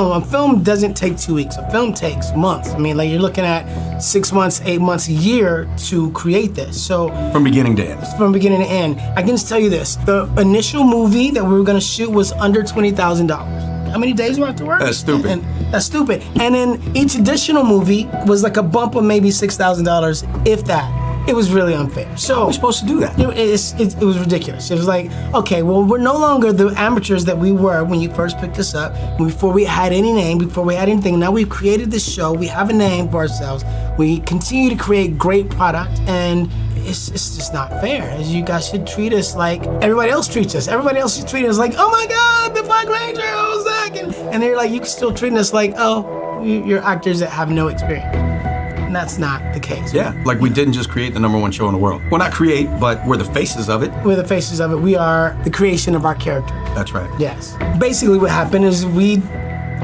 A film doesn't take 2 weeks. A film takes months. I mean, like you're looking at 6 months, 8 months, a year to create this. So from beginning to end. From beginning to end. I can just tell you this: the initial movie that we were gonna shoot was under $20,000. How many days we have to work? That's stupid. And that's stupid. And then each additional movie was like a bump of maybe $6,000, if that. It was really unfair. So how are we supposed to do that? It was ridiculous. It was like, okay, well, we're no longer the amateurs that we were when you first picked us up, before we had any name, before we had anything. Now we've created this show. We have a name for ourselves. We continue to create great product, and it's just not fair. As you guys should treat us like everybody else treats us. Everybody else should treat us like, oh my God, the Black Ranger, oh Zach, and they're like, you still treating us like, oh, you're actors that have no experience. And that's not the case. Yeah, like we didn't just create the #1 show in the world. Well, not create, but we're the faces of it. We're the faces of it. We are the creation of our character. That's right. Yes. Basically what happened is we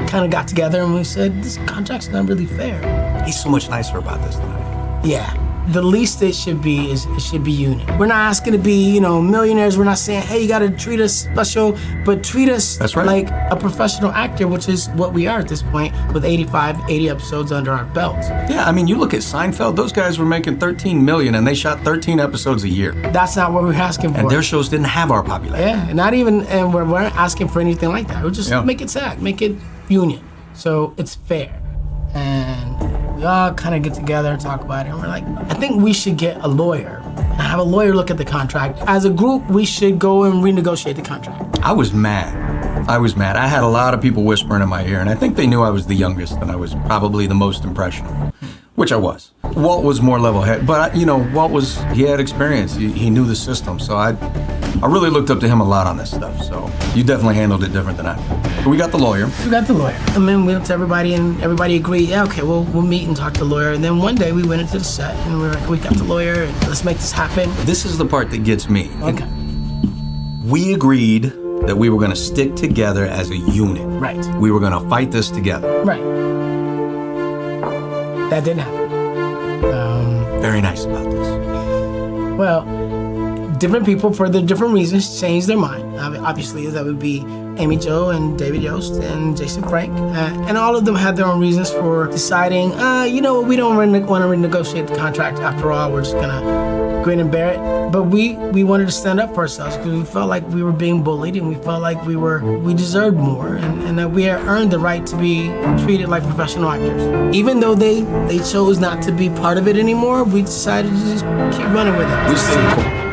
kind of got together and we said, this contract's not really fair. He's so much nicer about this tonight. Yeah. The least it should be is it should be unit. We're not asking to be, millionaires. We're not saying, hey, you gotta treat us special, but treat us like a professional actor, which is what we are at this point with 80 episodes under our belt. Yeah, I mean, you look at Seinfeld, those guys were making $13 million and they shot 13 episodes a year. That's not what we're asking for. And their shows didn't have our popularity. Yeah, not even, and we're not asking for anything like that. We're just make it SAG, make it union. So it's fair. And we all kind of get together and talk about it, and we're like, I think we should get a lawyer and have a lawyer look at the contract. As a group, we should go and renegotiate the contract. I was mad. I had a lot of people whispering in my ear, and I think they knew I was the youngest and I was probably the most impressionable, which I was. Walt was more level-headed, but he had experience. He knew the system, so I really looked up to him a lot on this stuff, so you definitely handled it different than I did. But we got the lawyer. And then we went to everybody, and everybody agreed, yeah, okay, we'll meet and talk to the lawyer. And then one day we went into the set, and we were like, we got the lawyer, and let's make this happen. This is the part that gets me. Okay. We agreed that we were gonna stick together as a unit. Right. We were gonna fight this together. Right. That didn't happen. Very nice about this. Well, different people, for their different reasons, changed their mind. Obviously, that would be Amy Jo and David Yost and Jason Frank. And all of them had their own reasons for deciding, we don't want to renegotiate the contract after all. We're just going to grin and bear it. But we wanted to stand up for ourselves because we felt like we were being bullied, and we felt like we deserved more, and that we had earned the right to be treated like professional actors. Even though they chose not to be part of it anymore, we decided to just keep running with it. We stayed cool.